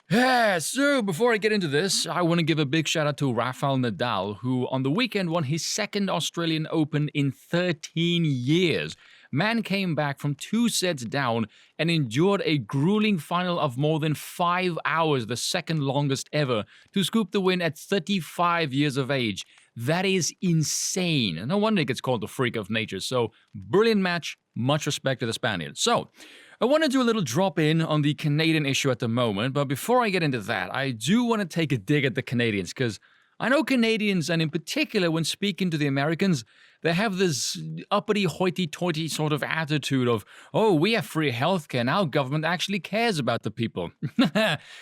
Yeah, so before I get into this, I want to give a big shout out to Rafael Nadal, who on the weekend won his second Australian Open in 13 years. Man came back from 2 sets down and endured a grueling final of more than 5 hours, the second longest ever, to scoop the win at 35 years of age. That is insane. No wonder he gets called the freak of nature. So, brilliant match. Much respect to the Spaniard. So, I want to do a little drop in on the Canadian issue at the moment, but before I get into that, I do want to take a dig at the Canadians because I know Canadians, and in particular when speaking to the Americans, they have this uppity hoity-toity sort of attitude of, oh, we have free healthcare and our government actually cares about the people.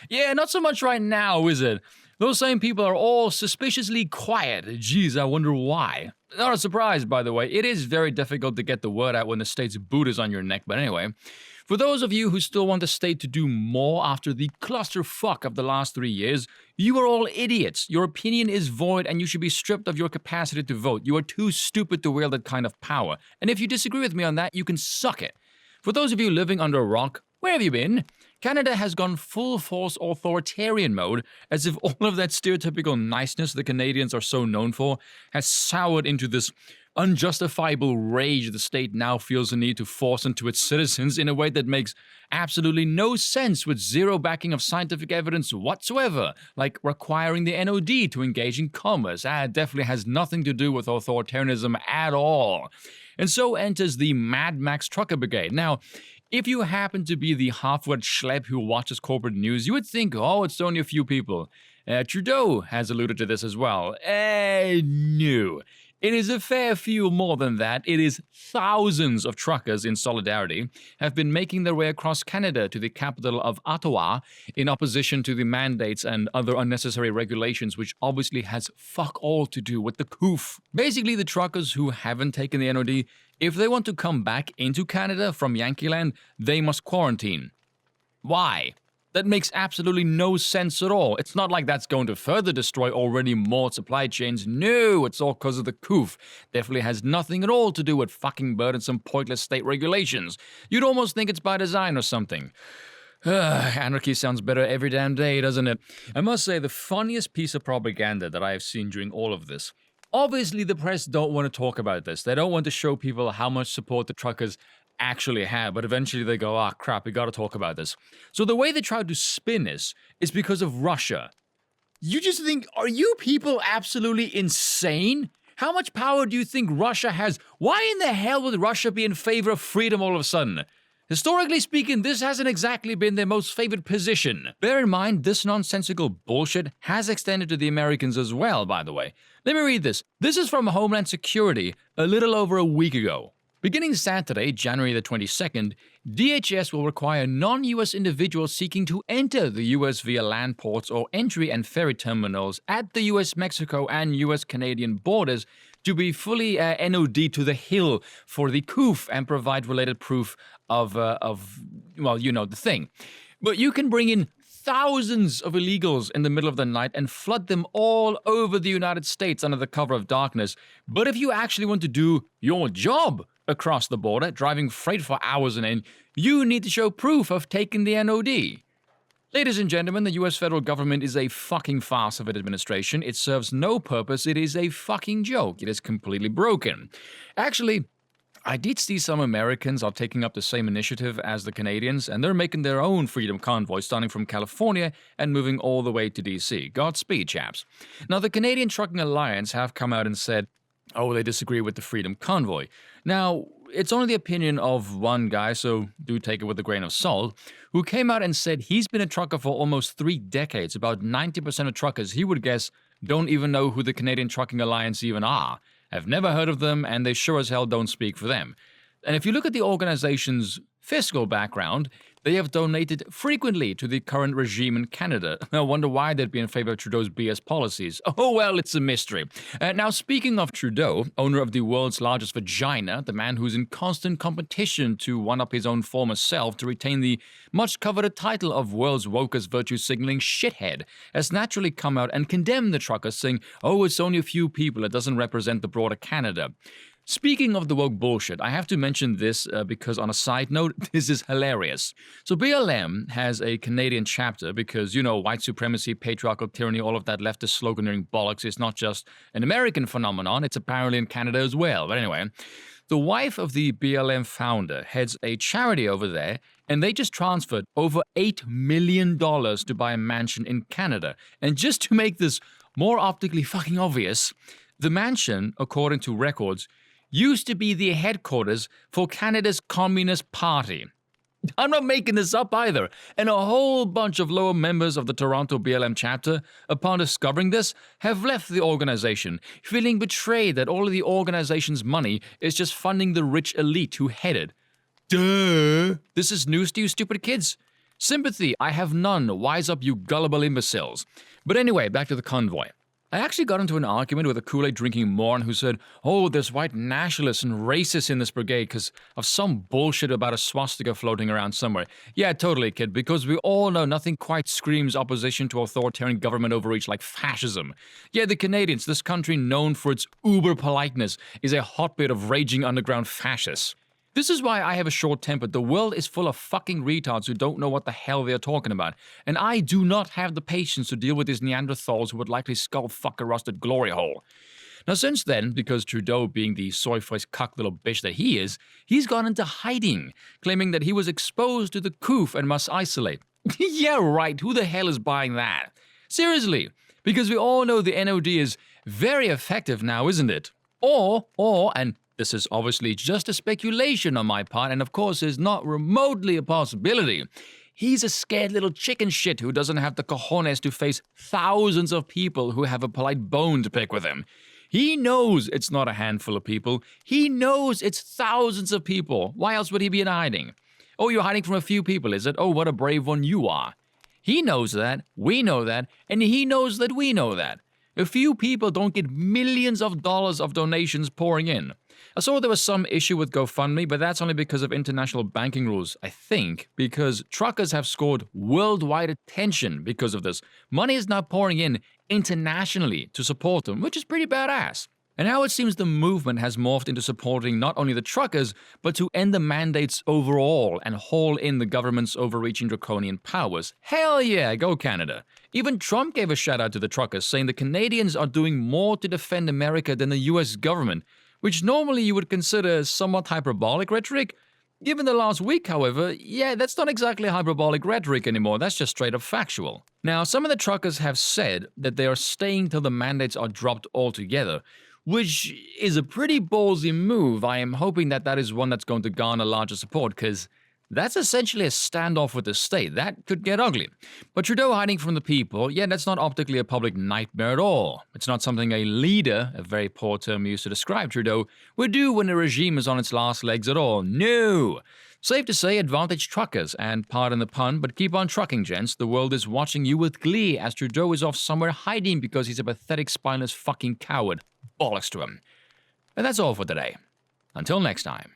Yeah, not so much right now, is it? Those same people are all suspiciously quiet. Geez, I wonder why. Not a surprise, by the way. It is very difficult to get the word out when the state's boot is on your neck, but anyway. For those of you who still want the state to do more after the clusterfuck of the last 3 years, you are all idiots. Your opinion is void and you should be stripped of your capacity to vote. You are too stupid to wield that kind of power. And if you disagree with me on that, you can suck it. For those of you living under a rock, where have you been? Canada has gone full-force authoritarian mode, as if all of that stereotypical niceness the Canadians are so known for has soured into this unjustifiable rage the state now feels the need to force into its citizens in a way that makes absolutely no sense with zero backing of scientific evidence whatsoever, like requiring the NOD to engage in commerce. It definitely has nothing to do with authoritarianism at all. And so enters the Mad Max Trucker Brigade. Now, if you happen to be the half-wit schlep who watches corporate news, you would think, oh, it's only a few people. Trudeau has alluded to this as well. No. It is a fair few more than that. It is thousands of truckers in solidarity have been making their way across Canada to the capital of Ottawa in opposition to the mandates and other unnecessary regulations, which obviously has fuck all to do with the coof. Basically, the truckers who haven't taken the NOD, if they want to come back into Canada from Yankee Land, they must quarantine. Why? That makes absolutely no sense at all. It's not like that's going to further destroy already moored supply chains. No, it's all because of the coof. Definitely has nothing at all to do with fucking burdensome, pointless state regulations. You'd almost think it's by design or something. Anarchy sounds better every damn day, doesn't it? I must say, the funniest piece of propaganda that I have seen during all of this. Obviously, the press don't want to talk about this. They don't want to show people how much support the truckers actually have, but eventually they go, ah, crap, we gotta talk about this. So the way they try to spin this is because of Russia. You just think, are you people absolutely insane? How much power do you think Russia has? Why in the hell would Russia be in favor of freedom all of a sudden? Historically speaking, this hasn't exactly been their most favored position. Bear in mind, this nonsensical bullshit has extended to the Americans as well, by the way. Let me read this. This is from Homeland Security a little over a week ago. Beginning Saturday, January the 22nd, DHS will require non-US individuals seeking to enter the US via land ports or entry and ferry terminals at the US-Mexico and US-Canadian borders to be fully NOD to the hill for the coof and provide related proof of well, you know the thing. But you can bring in thousands of illegals in the middle of the night and flood them all over the United States under the cover of darkness. But if you actually want to do your job across the border, driving freight for hours on end, you need to show proof of taking the NOD. Ladies and gentlemen, the US federal government is a fucking farce of an administration. It serves no purpose. It is a fucking joke. It is completely broken. Actually, I did see some Americans are taking up the same initiative as the Canadians, and they're making their own freedom convoy starting from California and moving all the way to DC. Godspeed, chaps. Now, the Canadian Trucking Alliance have come out and said, oh, they disagree with the freedom convoy. Now, it's only the opinion of one guy, so do take it with a grain of salt, who came out and said he's been a trucker for almost 3 decades. About 90% of truckers, he would guess, don't even know who the Canadian Trucking Alliance even are. Have never heard of them, and they sure as hell don't speak for them. And if you look at the organization's fiscal background, they have donated frequently to the current regime in Canada. I wonder why they'd be in favor of Trudeau's BS policies. Oh, well, it's a mystery. Now, speaking of Trudeau, owner of the world's largest vagina, the man who's in constant competition to one-up his own former self to retain the much-coveted title of world's wokest virtue-signaling shithead, has naturally come out and condemned the truckers, saying, oh, it's only a few people, it doesn't represent the broader Canada. Speaking of the woke bullshit, I have to mention this because on a side note, this is hilarious. So BLM has a Canadian chapter because, white supremacy, patriarchal tyranny, all of that leftist sloganeering bollocks is not just an American phenomenon, it's apparently in Canada as well. But anyway, the wife of the BLM founder heads a charity over there, and they just transferred over $8 million to buy a mansion in Canada. And just to make this more optically fucking obvious, the mansion, according to records, used to be the headquarters for Canada's Communist Party. I'm not making this up either. And a whole bunch of lower members of the Toronto BLM chapter, upon discovering this, have left the organization, feeling betrayed that all of the organization's money is just funding the rich elite who head it. Duh! This is news to you stupid kids. Sympathy, I have none. Wise up, you gullible imbeciles. But anyway, back to the convoy. I actually got into an argument with a Kool-Aid drinking moron who said, oh, there's white nationalists and racists in this brigade because of some bullshit about a swastika floating around somewhere. Yeah, totally, kid, because we all know nothing quite screams opposition to authoritarian government overreach like fascism. Yeah, the Canadians, this country known for its uber politeness, is a hotbed of raging underground fascists. This is why I have a short temper. The world is full of fucking retards who don't know what the hell they're talking about. And I do not have the patience to deal with these Neanderthals who would likely skull fuck a rusted glory hole. Now since then, because Trudeau being the soy-faced cuck little bitch that he is, he's gone into hiding, claiming that he was exposed to the coof and must isolate. Yeah, right, who the hell is buying that? Seriously, because we all know the NOD is very effective now, isn't it? And this is obviously just a speculation on my part, and of course is not remotely a possibility. He's a scared little chicken shit who doesn't have the cojones to face thousands of people who have a polite bone to pick with him. He knows it's not a handful of people. He knows it's thousands of people. Why else would he be in hiding? Oh, you're hiding from a few people, is it? Oh, what a brave one you are. He knows that, we know that, and he knows that we know that. A few people don't get millions of dollars of donations pouring in. I saw there was some issue with GoFundMe, but that's only because of international banking rules, I think, because truckers have scored worldwide attention because of this. Money is now pouring in internationally to support them, which is pretty badass. And now it seems the movement has morphed into supporting not only the truckers, but to end the mandates overall and haul in the government's overreaching draconian powers. Hell yeah, go Canada. Even Trump gave a shout out to the truckers, saying the Canadians are doing more to defend America than the US government, which normally you would consider somewhat hyperbolic rhetoric. Given the last week, however, yeah, that's not exactly hyperbolic rhetoric anymore, that's just straight up factual. Now, some of the truckers have said that they are staying till the mandates are dropped altogether, which is a pretty ballsy move. I am hoping that that is one that's going to garner larger support, because that's essentially a standoff with the state. That could get ugly. But Trudeau hiding from the people, yeah, that's not optically a public nightmare at all. It's not something a leader, a very poor term used to describe Trudeau, would do when a regime is on its last legs at all. No! Safe to say, advantage truckers, and pardon the pun, but keep on trucking, gents. The world is watching you with glee as Trudeau is off somewhere hiding because he's a pathetic, spineless fucking coward. Bollocks to him. And that's all for today. Until next time.